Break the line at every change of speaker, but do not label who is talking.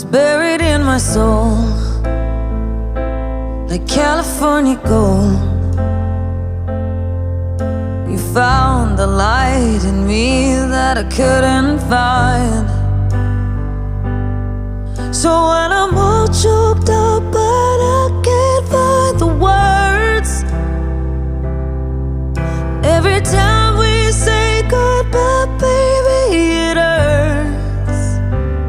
buried in my soul like California gold. You found the light in me that I couldn't find. So when I'm all choked up